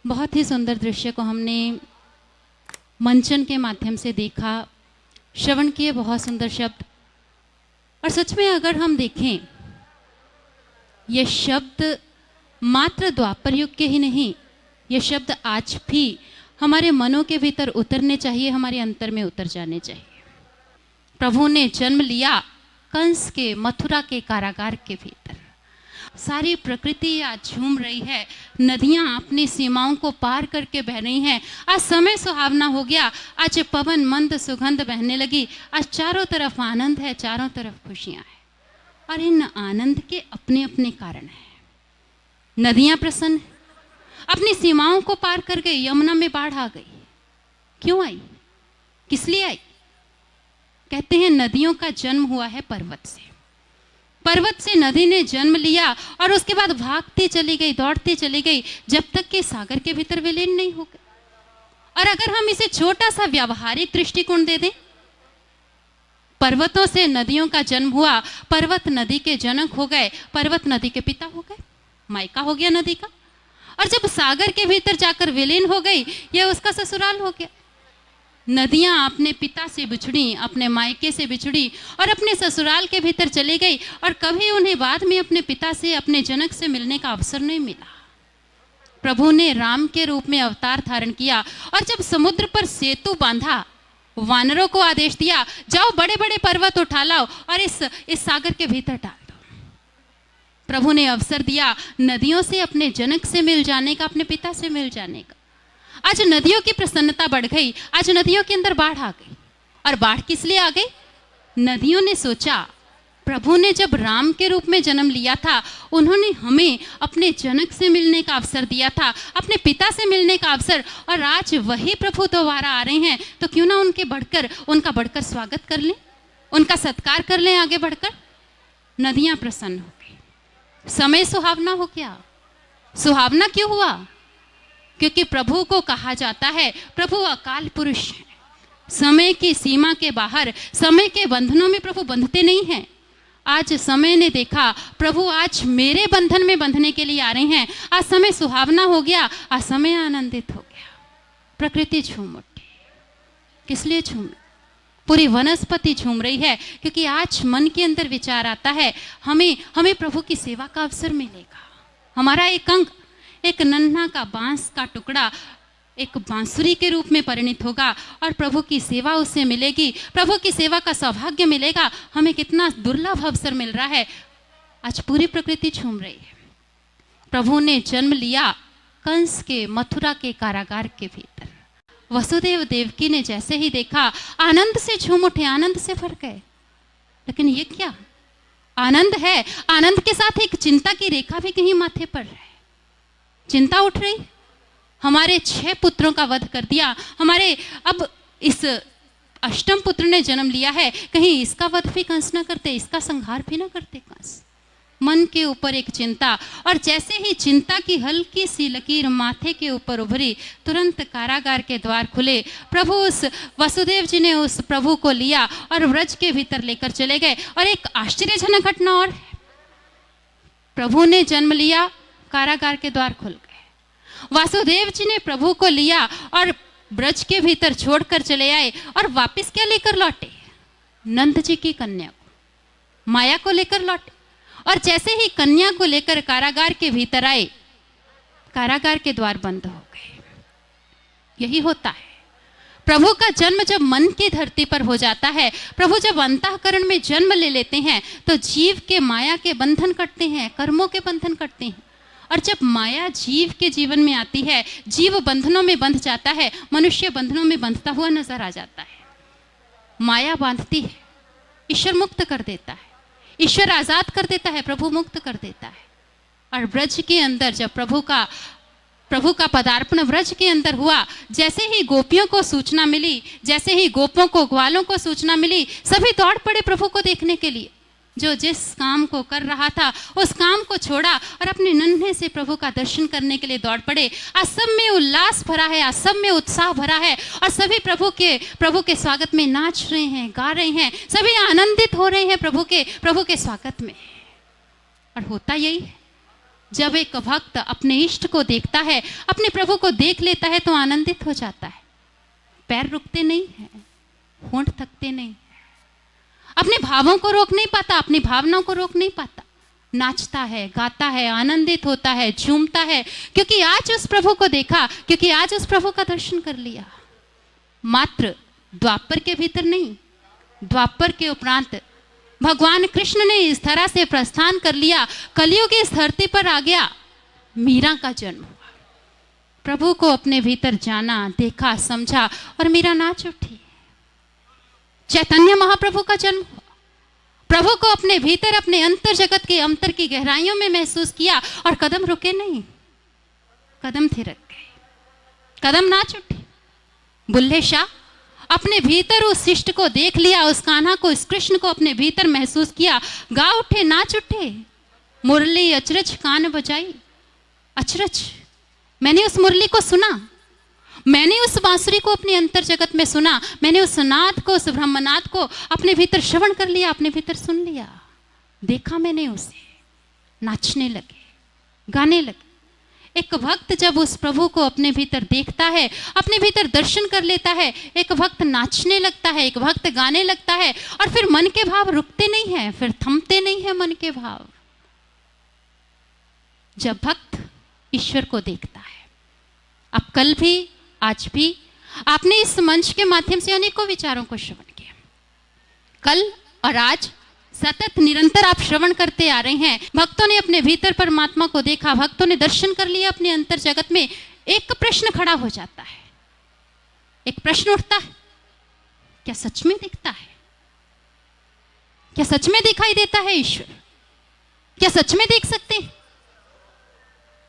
बहुत ही सुंदर दृश्य को हमने मंचन के माध्यम से देखा, श्रवण किए बहुत सुंदर शब्द। और सच में अगर हम देखें, ये शब्द मात्र द्वापर युग के ही नहीं, ये शब्द आज भी हमारे मनों के भीतर उतरने चाहिए, हमारे अंतर में उतर जाने चाहिए। प्रभु ने जन्म लिया कंस के मथुरा के कारागार के भीतर। सारी प्रकृति आज झूम रही है, नदियां अपनी सीमाओं को पार करके बह रही हैं। आज समय सुहावना हो गया, आज पवन मंद सुगंध बहने लगी, आज चारों तरफ आनंद है, चारों तरफ खुशियां हैं। और इन आनंद के अपने अपने कारण हैं। नदियां प्रसन्न, अपनी सीमाओं को पार कर गई। यमुना में बाढ़ आ गई, क्यों आई, किस लिए आई? कहते हैं नदियों का जन्म हुआ है पर्वत से। पर्वत से नदी ने जन्म लिया और उसके बाद भागती चली गई, दौड़ती चली गई, जब तक कि सागर के भीतर विलीन नहीं हो गई। और अगर हम इसे छोटा सा व्यावहारिक दृष्टिकोण दे दें, पर्वतों से नदियों का जन्म हुआ, पर्वत नदी के जनक हो गए, पर्वत नदी के पिता हो गए, मायका हो गया नदी का। और जब सागर के भीतर जाकर विलीन हो गई, यह उसका ससुराल हो गया। नदियां अपने पिता से बिछड़ी, अपने मायके से बिछड़ी और अपने ससुराल के भीतर चली गई, और कभी उन्हें बाद में अपने पिता से, अपने जनक से मिलने का अवसर नहीं मिला। प्रभु ने राम के रूप में अवतार धारण किया, और जब समुद्र पर सेतु बांधा, वानरों को आदेश दिया, जाओ बड़े बड़े पर्वत उठा लाओ और इस सागर के भीतर डाल दो। प्रभु ने अवसर दिया नदियों से अपने जनक से मिल जाने का, अपने पिता से मिल जाने का। आज नदियों की प्रसन्नता बढ़ गई, आज नदियों के अंदर बाढ़ आ गई। और बाढ़ किस लिए आ गई? नदियों ने सोचा, प्रभु ने जब राम के रूप में जन्म लिया था, उन्होंने हमें अपने जनक से मिलने का अवसर दिया था, अपने पिता से मिलने का अवसर, और आज वही प्रभु दोबारा आ रहे हैं, तो क्यों ना उनका बढ़कर स्वागत कर लें, उनका सत्कार कर लें आगे बढ़कर। नदियां प्रसन्न हो गई, समय सुहावना हो गया। सुहावना क्यों हुआ? क्योंकि प्रभु को कहा जाता है प्रभु अकाल पुरुष है। समय की सीमा के बाहर, समय के बंधनों में प्रभु बंधते नहीं हैं। आज समय ने देखा, प्रभु आज मेरे बंधन में बंधने के लिए आ रहे हैं। आज समय सुहावना हो गया, आज समय आनंदित हो गया। प्रकृति झूम उठी। किस लिए झूम? पूरी वनस्पति झूम रही है, क्योंकि आज मन के अंदर विचार आता है, हमें प्रभु की सेवा का अवसर मिलेगा। हमारा एक अंग, एक नन्हा का बांस का टुकड़ा एक बांसुरी के रूप में परिणित होगा, और प्रभु की सेवा उससे मिलेगी, प्रभु की सेवा का सौभाग्य मिलेगा। हमें कितना दुर्लभ अवसर मिल रहा है। आज पूरी प्रकृति झूम रही है। प्रभु ने जन्म लिया कंस के मथुरा के कारागार के भीतर। वसुदेव देवकी ने जैसे ही देखा, आनंद से झूम उठे, आनंद से भर गए। लेकिन ये क्या आनंद है? आनंद के साथ एक चिंता की रेखा भी कहीं माथे पर है। चिंता उठ रही, हमारे 6 पुत्रों का वध कर दिया, हमारे अब इस अष्टम पुत्र ने जन्म लिया है, कहीं इसका वध भी कंस न करते, इसका संहार भी न करते कंस। मन के ऊपर एक चिंता, और जैसे ही चिंता की हल्की सी लकीर माथे के ऊपर उभरी, तुरंत कारागार के द्वार खुले। प्रभु उस वसुदेव जी ने उस प्रभु को लिया और व्रज के भीतर लेकर चले गए। और एक आश्चर्यजनक घटना और है, प्रभु ने जन्म लिया, कारागार के द्वार खुल गए। वासुदेव जी ने प्रभु को लिया और ब्रज के भीतर छोड़कर चले आए, और वापस क्या लेकर लौटे? नंद जी की कन्या को, माया को लेकर लौटे। और जैसे ही कन्या को लेकर कारागार के भीतर आए, कारागार के द्वार बंद हो गए। यही होता है, प्रभु का जन्म जब मन की धरती पर हो जाता है, प्रभु जब अंतःकरण में जन्म ले लेते हैं, तो जीव के माया के बंधन कटते हैं, कर्मों के बंधन कटते हैं। और जब माया जीव के जीवन में आती है, जीव बंधनों में बंध जाता है, मनुष्य बंधनों में बंधता हुआ नजर आ जाता है। माया बांधती है, ईश्वर मुक्त कर देता है, ईश्वर आजाद कर देता है, प्रभु मुक्त कर देता है। और ब्रज के अंदर जब प्रभु का पदार्पण व्रज के अंदर हुआ, जैसे ही गोपियों को सूचना मिली, जैसे ही गोपों को, ग्वालों को सूचना मिली, सभी दौड़ पड़े प्रभु को देखने के लिए। जो जिस काम को कर रहा था, उस काम को छोड़ा और अपने नन्हे से प्रभु का दर्शन करने के लिए दौड़ पड़े। आज सब में उल्लास भरा है, आज सब में उत्साह भरा है, और सभी प्रभु के स्वागत में नाच रहे हैं, गा रहे हैं, सभी आनंदित हो रहे हैं प्रभु के स्वागत में। और होता यही है, जब एक भक्त अपने इष्ट को देखता है, अपने प्रभु को देख लेता है तो आनंदित हो जाता है। पैर रुकते नहीं है, होंठ थकते नहीं, अपने भावों को रोक नहीं पाता, अपनी भावनाओं को रोक नहीं पाता, नाचता है, गाता है, आनंदित होता है, झूमता है, क्योंकि आज उस प्रभु को देखा, क्योंकि आज उस प्रभु का दर्शन कर लिया। मात्र द्वापर के भीतर नहीं, द्वापर के उपरांत भगवान कृष्ण ने इस तरह से प्रस्थान कर लिया, कलियुग इस धरती पर आ गया, मीरा का जन्म हुआ। प्रभु को अपने भीतर जाना, देखा, समझा और मीरा नाच उठी। चैतन्य महाप्रभु का जन्म हुआ, प्रभु को अपने भीतर, अपने अंतर जगत के अंतर की गहराइयों में महसूस किया और कदम रुके नहीं, कदम थिरक गए, कदम नाच उठे। बुल्ले शाह अपने भीतर उस शिष्ट को देख लिया, उस कान्हा को, इस कृष्ण को अपने भीतर महसूस किया, गा उठे, नाच उठे। मुरली अचरज कान बजाई, अचरज मैंने उस मुरली को सुना, मैंने उस बांसुरी को अपने अंतर जगत में सुना, मैंने उस नाद को, उस ब्रह्मनाद को अपने भीतर श्रवण कर लिया, अपने भीतर सुन लिया, देखा मैंने उसे, नाचने लगे, गाने लगे। एक भक्त जब उस प्रभु को अपने भीतर देखता है, अपने भीतर दर्शन कर लेता है, एक भक्त नाचने लगता है, एक भक्त गाने लगता है, और फिर मन के भाव रुकते नहीं हैं, फिर थमते नहीं हैं मन के भाव। जब भक्त ईश्वर को देखता है, अब कल भी, आज भी आपने इस मंच के माध्यम से अनेकों विचारों को श्रवण किया, कल और आज सतत निरंतर आप श्रवण करते आ रहे हैं। भक्तों ने अपने भीतर परमात्मा को देखा, भक्तों ने दर्शन कर लिया अपने अंतर जगत में। एक प्रश्न खड़ा हो जाता है, एक प्रश्न उठता है, क्या सच में दिखता है? क्या सच में दिखाई देता है ईश्वर? क्या सच में देख सकते हैं?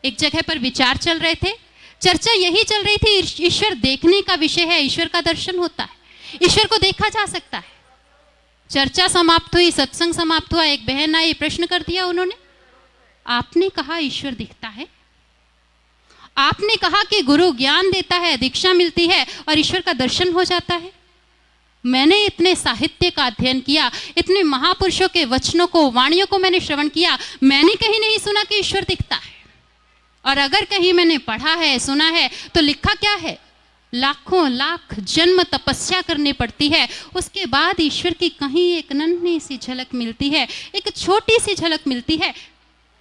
एक जगह पर विचार चल रहे थे, चर्चा यही चल रही थी, ईश्वर देखने का विषय है, ईश्वर का दर्शन होता है, ईश्वर को देखा जा सकता है। चर्चा समाप्त हुई, सत्संग समाप्त हुआ, एक बहन आई, प्रश्न कर दिया उन्होंने, आपने कहा ईश्वर दिखता है, आपने कहा कि गुरु ज्ञान देता है, दीक्षा मिलती है और ईश्वर का दर्शन हो जाता है। मैंने इतने साहित्य का अध्ययन किया, इतने महापुरुषों के वचनों को, वाणियों को मैंने श्रवण किया, मैंने कहीं नहीं सुना कि ईश्वर दिखता है। और अगर कहीं मैंने पढ़ा है, सुना है, तो लिखा क्या है? लाखों लाख जन्म तपस्या करनी पड़ती है, उसके बाद ईश्वर की कहीं एक नन्ही सी झलक मिलती है, एक छोटी सी झलक मिलती है।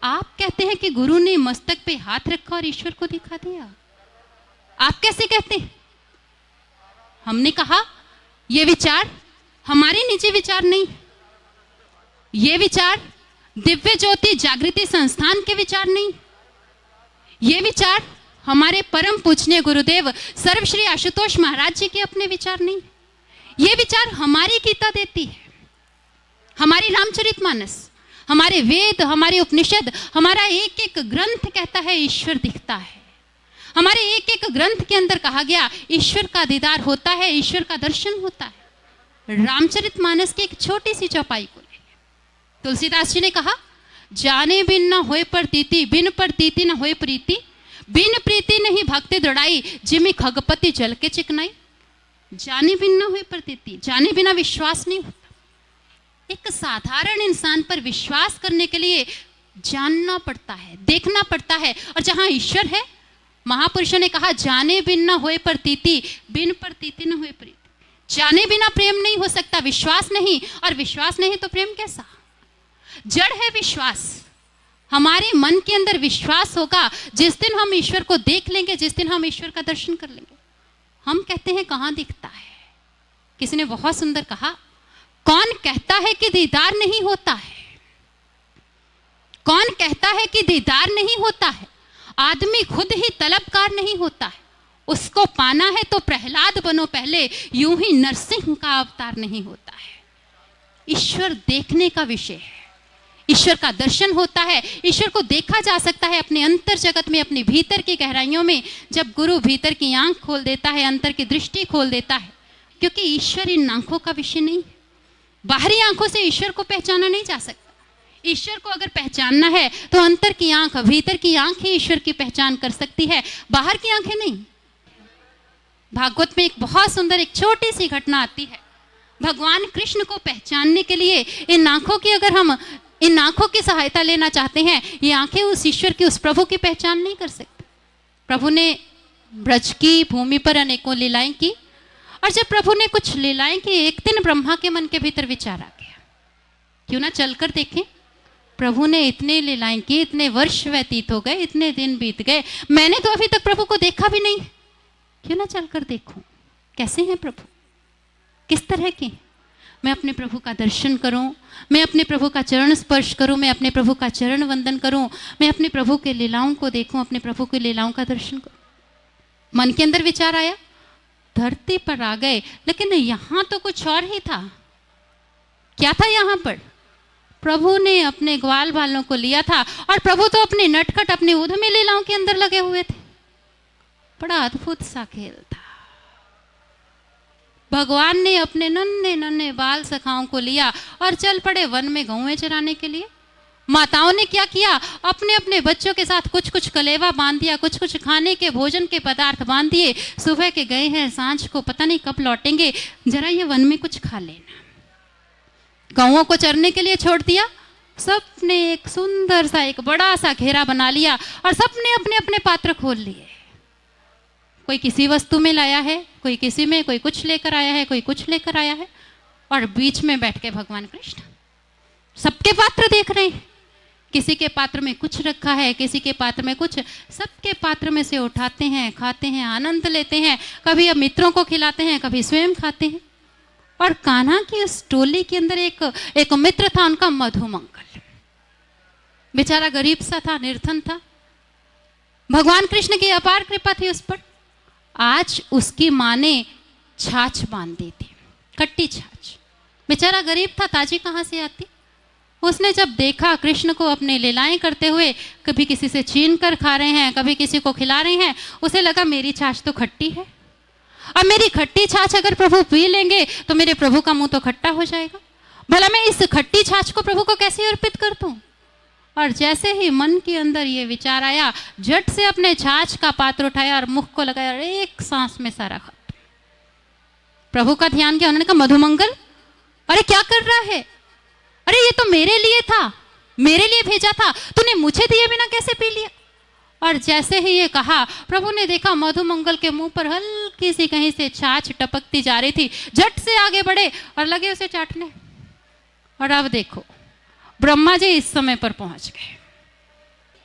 आप कहते हैं कि गुरु ने मस्तक पे हाथ रखा और ईश्वर को दिखा दिया। आप कैसे कहते हैं? हमने कहा ये विचार हमारे निजी विचार नहीं, ये विचार दिव्य ज्योति जागृति संस्थान के विचार नहीं, ये विचार हमारे परम पूजनीय गुरुदेव सर्वश्री आशुतोष महाराज जी के अपने विचार नहीं, ये विचार हमारी गीता देती है, हमारी रामचरितमानस, हमारे वेद, हमारे उपनिषद, हमारा एक एक ग्रंथ कहता है ईश्वर दिखता है। हमारे एक एक ग्रंथ के अंदर कहा गया ईश्वर का दीदार होता है, ईश्वर का दर्शन होता है। रामचरितमानस की एक छोटी सी चौपाई को ले तुलसीदास जी ने कहा, जाने बिन न होए प्रतीति, बिन प्रतीति न होए प्रीति, बिन प्रीति नहीं भक्ति दृढ़ाई, जिमि खगपति जल के चिकनाई। जाने बिन न होए प्रतीति, जाने बिना विश्वास नहीं होता। एक साधारण इंसान पर विश्वास करने के लिए जानना पड़ता है, देखना पड़ता है। और जहां ईश्वर है, महापुरुषों ने कहा जाने बिन न होए प्रतीति, बिन प्रतीति न होए प्रीति। जाने बिना प्रेम नहीं हो सकता, विश्वास नहीं, और विश्वास नहीं तो प्रेम कैसा? जड़ है विश्वास। हमारे मन के अंदर विश्वास होगा जिस दिन हम ईश्वर को देख लेंगे, जिस दिन हम ईश्वर का दर्शन कर लेंगे। हम कहते हैं कहां दिखता है? किसी ने बहुत सुंदर कहा, कौन कहता है कि दीदार नहीं होता है? कौन कहता है कि दीदार नहीं होता है? आदमी खुद ही तलबगार नहीं होता है, उसको पाना है तो प्रहलाद बनो पहले, यूं ही नरसिंह का अवतार नहीं होता है। ईश्वर देखने का विषय है, ईश्वर का दर्शन होता है, ईश्वर को देखा जा सकता है अपने अंतर जगत में, अपने भीतर की गहराइयों में। जब गुरु भीतर की आंख खोल देता है, अंतर की दृष्टि खोल देता है, क्योंकि ईश्वर इन आंखों का विषय नहीं है। बाहरी आंखों से ईश्वर को पहचाना नहीं जा सकता। ईश्वर को अगर पहचानना है तो अंतर की आंख, भीतर की आंख ही ईश्वर की पहचान कर सकती है, बाहर की आंखें नहीं। भागवत में एक बहुत सुंदर, एक छोटी सी घटना आती है। भगवान कृष्ण को पहचानने के लिए इन आंखों की अगर हम इन आंखों की सहायता लेना चाहते हैं, ये आंखें उस ईश्वर की, उस प्रभु की पहचान नहीं कर सकती। प्रभु ने ब्रज की भूमि पर अनेकों लीलाएं की, और जब प्रभु ने कुछ लीलाएं की, एक दिन ब्रह्मा के मन के भीतर विचार आ गया, क्यों ना चलकर देखें। प्रभु ने इतने लीलाएं की, इतने वर्ष व्यतीत हो गए, इतने दिन बीत गए, मैंने तो अभी तक प्रभु को देखा भी नहीं, क्यों ना चलकर देखूं कैसे हैं प्रभु, किस तरह के। मैं अपने प्रभु का दर्शन करूं, मैं अपने प्रभु का चरण स्पर्श करूं, मैं अपने प्रभु का चरण वंदन करूं, मैं अपने प्रभु के लीलाओं को देखूं, अपने प्रभु की लीलाओं का दर्शन करूं। मन के अंदर विचार आया, धरती पर आ गए, लेकिन यहां तो कुछ और ही था। क्या था यहां पर? प्रभु ने अपने ग्वाल बालों को लिया था, और प्रभु तो अपने नटखट, अपने उद्यमी लीलाओं के अंदर लगे हुए थे। बड़ा अद्भुत सा खेल था। भगवान ने अपने नन्हे नन्हे बाल सखाओं को लिया और चल पड़े वन में गौएं चराने के लिए। माताओं ने क्या किया, अपने अपने बच्चों के साथ कुछ कुछ कलेवा बांध दिया, कुछ कुछ खाने के भोजन के पदार्थ बांध दिए। सुबह के गए हैं, सांझ को पता नहीं कब लौटेंगे, जरा ये वन में कुछ खा लेना। गौओं को चरने के लिए छोड़ दिया। सबने एक सुंदर सा, एक बड़ा सा घेरा बना लिया, और सबने अपने अपने पात्र खोल लिए। कोई किसी वस्तु में लाया है, कोई किसी में, कोई कुछ लेकर आया है, कोई कुछ लेकर आया है, और बीच में बैठ के भगवान कृष्ण सबके पात्र देख रहे हैं। किसी के पात्र में कुछ रखा है, किसी के पात्र में कुछ, सबके पात्र में से उठाते हैं, खाते हैं, आनंद लेते हैं। कभी अब मित्रों को खिलाते हैं, कभी स्वयं खाते हैं। और कान्हा की उस टोली के अंदर एक मित्र था, उनका मधुमंगल। बेचारा गरीब सा था, निर्धन था। भगवान कृष्ण की अपार कृपा थी उस पर। आज उसकी माँ ने छाछ बांध दी थी, खट्टी छाछ। बेचारा गरीब था, ताजी कहाँ से आती। उसने जब देखा कृष्ण को अपने लीलाएं करते हुए, कभी किसी से छीन कर खा रहे हैं, कभी किसी को खिला रहे हैं, उसे लगा मेरी छाछ तो खट्टी है, और मेरी खट्टी छाछ अगर प्रभु पी लेंगे तो मेरे प्रभु का मुंह तो खट्टा हो जाएगा। भला मैं इस खट्टी छाछ को प्रभु को कैसे अर्पित कर दूं। और जैसे ही मन के अंदर ये विचार आया, झट से अपने छाछ का पात्र उठाया और मुख को लगाया, एक सांस में सारा खत्म। प्रभु का ध्यान किया, उन्होंने कहा मधुमंगल, अरे क्या कर रहा है? अरे ये तो मेरे लिए था, मेरे लिए भेजा था, तूने मुझे दिए बिना कैसे पी लिया? और जैसे ही ये कहा, प्रभु ने देखा मधुमंगल के मुंह पर हल्की सी कहीं से छाछ टपकती जा रही थी। झट से आगे बढ़े और लगे उसे चाटने। और अब देखो, ब्रह्मा जी इस समय पर पहुंच गए,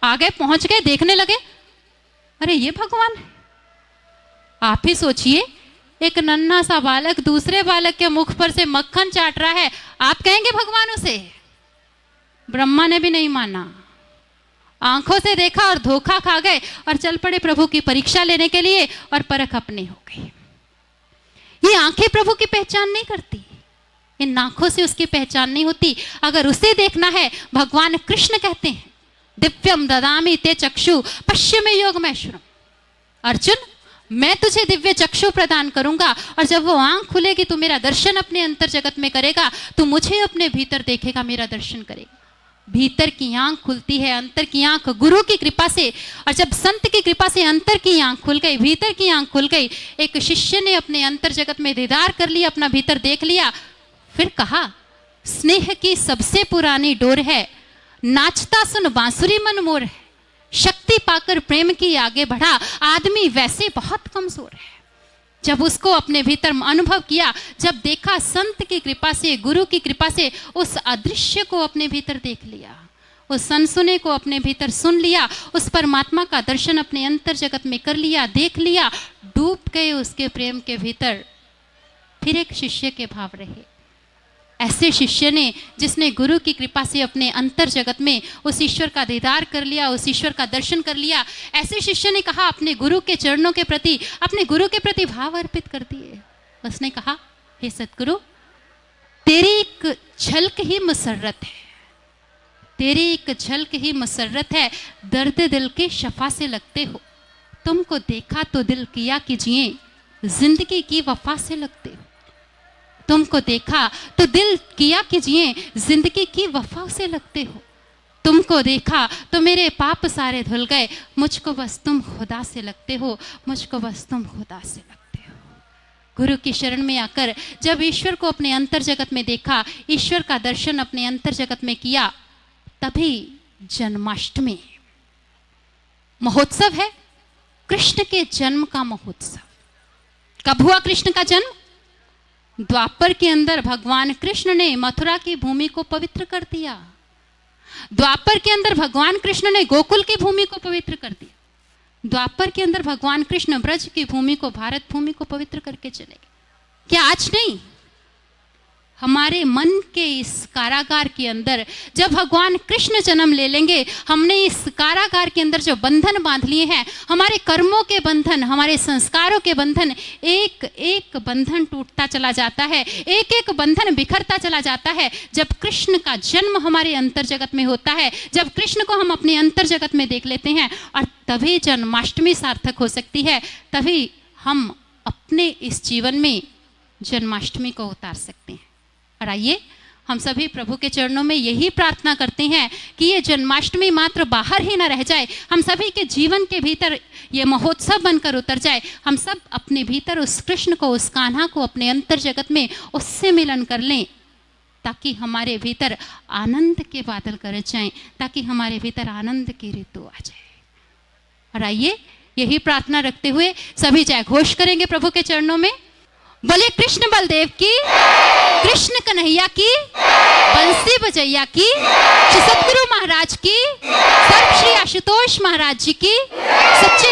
आगे पहुंच गए, देखने लगे, अरे ये भगवान है। आप ही सोचिए, एक नन्हा सा बालक दूसरे बालक के मुख पर से मक्खन चाट रहा है, आप कहेंगे भगवान उसे? ब्रह्मा ने भी नहीं माना, आंखों से देखा और धोखा खा गए, और चल पड़े प्रभु की परीक्षा लेने के लिए, और परख अपनी हो गई। ये आंखें प्रभु की पहचान नहीं करती, इन आंखों से उसकी पहचान नहीं होती। अगर उसे देखना है, भगवान कृष्ण कहते हैं, दिव्यम ददामि ते चक्षु पश्चिम योग मैश्वरम। अर्जुन, मैं तुझे दिव्य चक्षु प्रदान करूंगा, और जब वो आंख खुलेगी, तू मेरा दर्शन अपने अंतर जगत में करेगा, तू मुझे अपने भीतर देखेगा, मेरा दर्शन करेगा। भीतर की आंख खुलती है, अंतर की आंख गुरु की कृपा से। और जब संत की कृपा से अंतर की आंख खुल गई, भीतर की आंख खुल गई, एक शिष्य ने अपने अंतर जगत में दीदार कर लिया, अपना भीतर देख लिया, फिर कहा, स्नेह की सबसे पुरानी डोर है, नाचता सुन बांसुरी मन मोर है। शक्ति पाकर प्रेम की आगे बढ़ा, आदमी वैसे बहुत कमजोर है। जब उसको अपने भीतर अनुभव किया, जब देखा संत की कृपा से, गुरु की कृपा से, उस अदृश्य को अपने भीतर देख लिया, उस अनसुने को अपने भीतर सुन लिया, उस परमात्मा का दर्शन अपने अंतर जगत में कर लिया, देख लिया, डूब गए उसके प्रेम के भीतर। फिर एक शिष्य के भाव रहे, ऐसे शिष्य ने जिसने गुरु की कृपा से अपने अंतर जगत में उस ईश्वर का दीदार कर लिया, उस ईश्वर का दर्शन कर लिया। ऐसे शिष्य ने कहा, अपने गुरु के चरणों के प्रति, अपने गुरु के प्रति भाव अर्पित कर दिए। उसने कहा, हे सतगुरु, तेरी एक झलक ही मुसर्रत है, तेरी एक झलक ही मुसर्रत है, दर्द दिल के शफा से लगते हो। तुमको देखा तो दिल किया कि जिए, जिंदगी की वफा से लगते हो। तुमको देखा तो दिल किया कि जिए, जिंदगी की वफा से लगते हो। तुमको देखा तो मेरे पाप सारे धुल गए, मुझको बस तुम खुदा से लगते हो, मुझको बस तुम खुदा से लगते हो। गुरु की शरण में आकर जब ईश्वर को अपने अंतर जगत में देखा, ईश्वर का दर्शन अपने अंतर जगत में किया, तभी जन्माष्टमी महोत्सव है, कृष्ण के जन्म का महोत्सव। कब हुआ कृष्ण का जन्म? द्वापर के अंदर भगवान कृष्ण ने मथुरा की भूमि को पवित्र कर दिया। द्वापर के अंदर भगवान कृष्ण ने गोकुल की भूमि को पवित्र कर दिया। द्वापर के अंदर भगवान कृष्ण ब्रज की भूमि को, भारत भूमि को पवित्र करके चले गए। क्या आज नहीं? हमारे मन के इस कारागार के अंदर जब भगवान कृष्ण जन्म ले लेंगे, हमने इस कारागार के अंदर जो बंधन बांध लिए हैं, हमारे कर्मों के बंधन, हमारे संस्कारों के बंधन, एक एक बंधन टूटता चला जाता है, एक एक बंधन बिखरता चला जाता है। जब कृष्ण का जन्म हमारे अंतर जगत में होता है, जब कृष्ण को हम अपने अंतर जगत में देख लेते हैं, और तभी जन्माष्टमी सार्थक हो सकती है, तभी हम अपने इस जीवन में जन्माष्टमी को उतार सकते हैं। और आइए हम सभी प्रभु के चरणों में यही प्रार्थना करते हैं कि ये जन्माष्टमी मात्र बाहर ही ना रह जाए, हम सभी के जीवन के भीतर ये महोत्सव बनकर उतर जाए। हम सब अपने भीतर उस कृष्ण को, उस कान्हा को अपने अंतर जगत में उससे मिलन कर लें, ताकि हमारे भीतर आनंद के बादल गरज जाएं, ताकि हमारे भीतर आनंद की ऋतु आ जाए। और आइए यही प्रार्थना रखते हुए सभी जय घोष करेंगे प्रभु के चरणों में। बोले कृष्ण बलदेव की, कृष्ण कन्हैया की, बंसी बजैया की, श्री सतगुरु महाराज की, सर्व श्री आशुतोष महाराज जी की, सच्चे